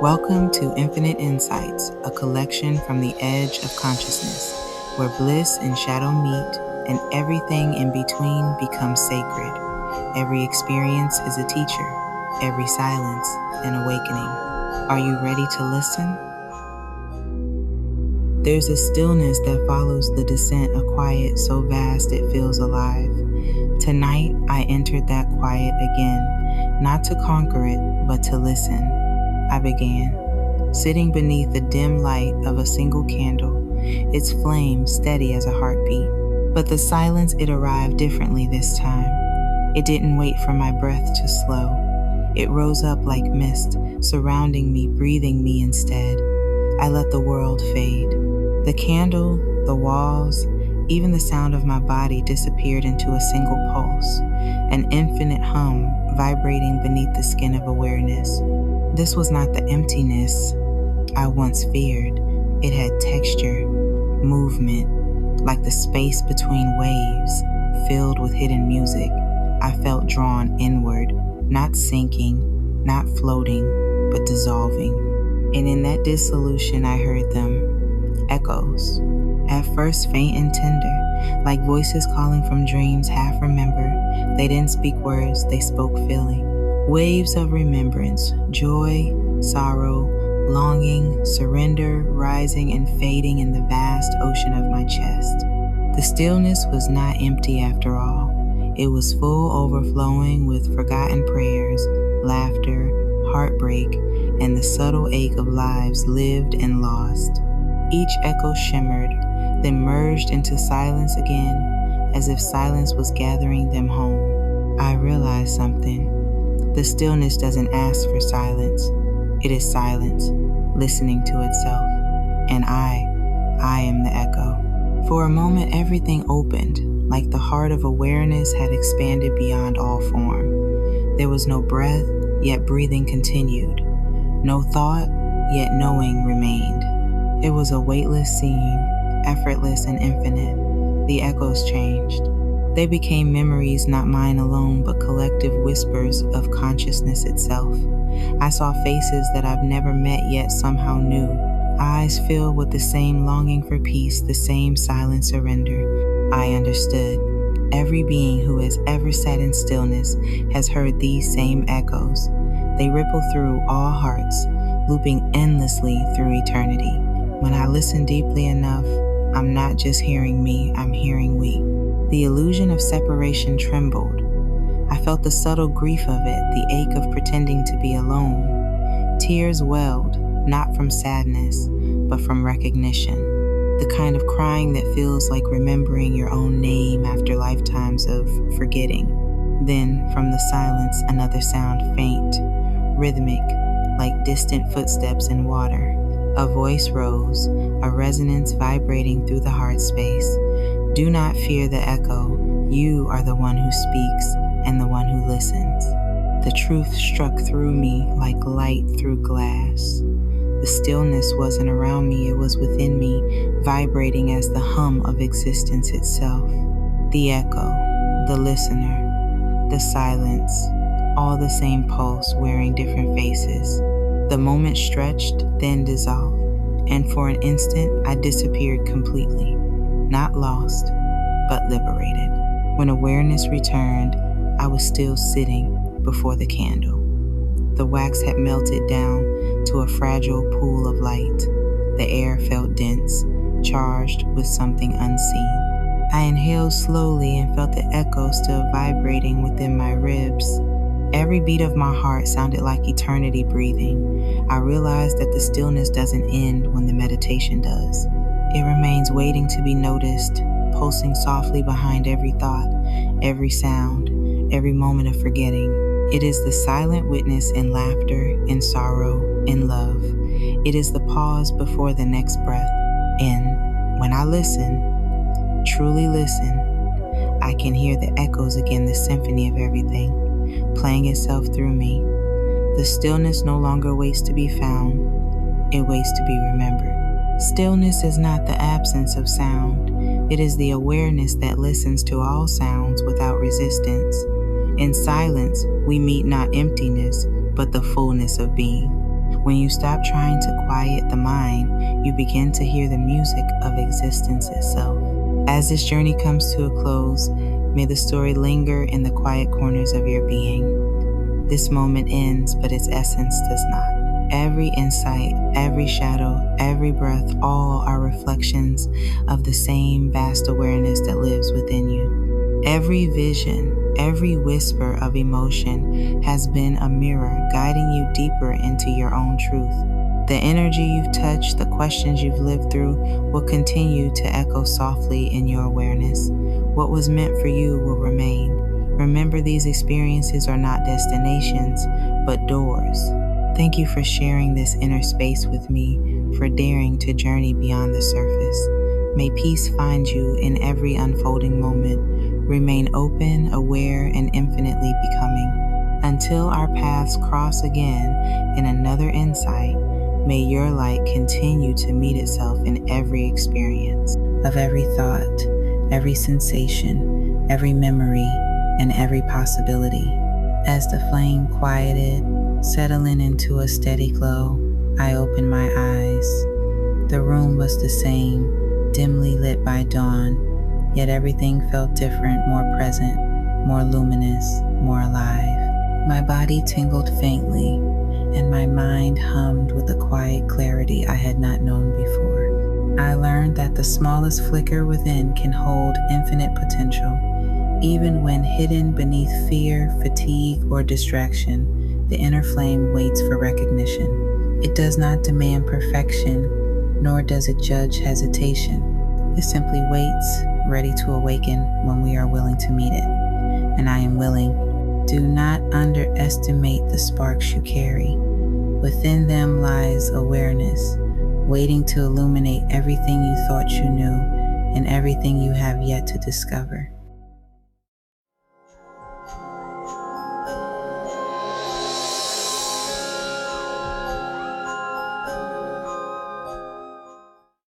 Welcome to Infinite Insights, a collection from the edge of consciousness, where bliss and shadow meet and everything in between becomes sacred. Every experience is a teacher, every silence an awakening. Are you ready to listen? There's a stillness that follows the descent, a quiet so vast it feels alive. Tonight, I entered that quiet again, not to conquer it, but to listen. I began, sitting beneath the dim light of a single candle, its flame steady as a heartbeat. But the silence, it arrived differently this time. It didn't wait for my breath to slow. It rose up like mist, surrounding me, breathing me instead. I let the world fade. The candle, the walls, even the sound of my body disappeared into a single pulse, an infinite hum vibrating beneath the skin of awareness. This was not the emptiness I once feared. It had texture, movement, like the space between waves, filled with hidden music. I felt drawn inward, not sinking, not floating, but dissolving. And in that dissolution, I heard them, echoes. At first faint and tender, like voices calling from dreams half remembered. They didn't speak words, they spoke feeling. Waves of remembrance, joy, sorrow, longing, surrender, rising and fading in the vast ocean of my chest. The stillness was not empty after all. It was full, overflowing with forgotten prayers, laughter, heartbreak, and the subtle ache of lives lived and lost. Each echo shimmered, then merged into silence again, as if silence was gathering them home. I realized something. The stillness doesn't ask for silence. It is silence, listening to itself. And I am the echo. For a moment, everything opened, like the heart of awareness had expanded beyond all form. There was no breath, yet breathing continued. No thought, yet knowing remained. It was a weightless scene, effortless and infinite. The echoes changed. They became memories, not mine alone, but collective whispers of consciousness itself. I saw faces that I've never met yet somehow knew. Eyes filled with the same longing for peace, the same silent surrender. I understood. Every being who has ever sat in stillness has heard these same echoes. They ripple through all hearts, looping endlessly through eternity. When I listen deeply enough, I'm not just hearing me, I'm hearing we. The illusion of separation trembled. I felt the subtle grief of it, the ache of pretending to be alone. Tears welled, not from sadness, but from recognition. The kind of crying that feels like remembering your own name after lifetimes of forgetting. Then, from the silence, another sound faint, rhythmic, like distant footsteps in water. A voice rose, a resonance vibrating through the heart space. Do not fear the echo. You are the one who speaks and the one who listens. The truth struck through me like light through glass. The stillness wasn't around me, it was within me, vibrating as the hum of existence itself. The echo, the listener, the silence, all the same pulse wearing different faces. The moment stretched, then dissolved, and for an instant I disappeared completely. Not lost, but liberated. When awareness returned, I was still sitting before the candle. The wax had melted down to a fragile pool of light. The air felt dense, charged with something unseen. I inhaled slowly and felt the echo still vibrating within my ribs. Every beat of my heart sounded like eternity breathing. I realized that the stillness doesn't end when the meditation does. It remains waiting to be noticed, pulsing softly behind every thought, every sound, every moment of forgetting. It is the silent witness in laughter, in sorrow, in love. It is the pause before the next breath. And when I listen, truly listen, I can hear the echoes again, the symphony of everything, playing itself through me. The stillness no longer waits to be found, it waits to be remembered. Stillness is not the absence of sound. It is the awareness that listens to all sounds without resistance. In silence, we meet not emptiness, but the fullness of being. When you stop trying to quiet the mind, you begin to hear the music of existence itself. As this journey comes to a close, may the story linger in the quiet corners of your being. This moment ends, but its essence does not. Every insight, every shadow, every breath, all are reflections of the same vast awareness that lives within you. Every vision, every whisper of emotion has been a mirror guiding you deeper into your own truth. The energy you've touched, the questions you've lived through will continue to echo softly in your awareness. What was meant for you will remain. Remember, these experiences are not destinations, but doors. Thank you for sharing this inner space with me, for daring to journey beyond the surface. May peace find you in every unfolding moment. Remain open, aware, and infinitely becoming. Until our paths cross again in another insight, may your light continue to meet itself in every experience, of every thought, every sensation, every memory, and every possibility. As the flame quieted, settling into a steady glow, I opened my eyes. The room was the same, dimly lit by dawn, yet everything felt different, more present, more luminous, more alive. My body tingled faintly, and my mind hummed with a quiet clarity I had not known before. I learned that the smallest flicker within can hold infinite potential. Even when hidden beneath fear, fatigue, or distraction, the inner flame waits for recognition. It does not demand perfection, nor does it judge hesitation. It simply waits, ready to awaken when we are willing to meet it. And I am willing. Do not underestimate the sparks you carry. Within them lies awareness, waiting to illuminate everything you thought you knew and everything you have yet to discover.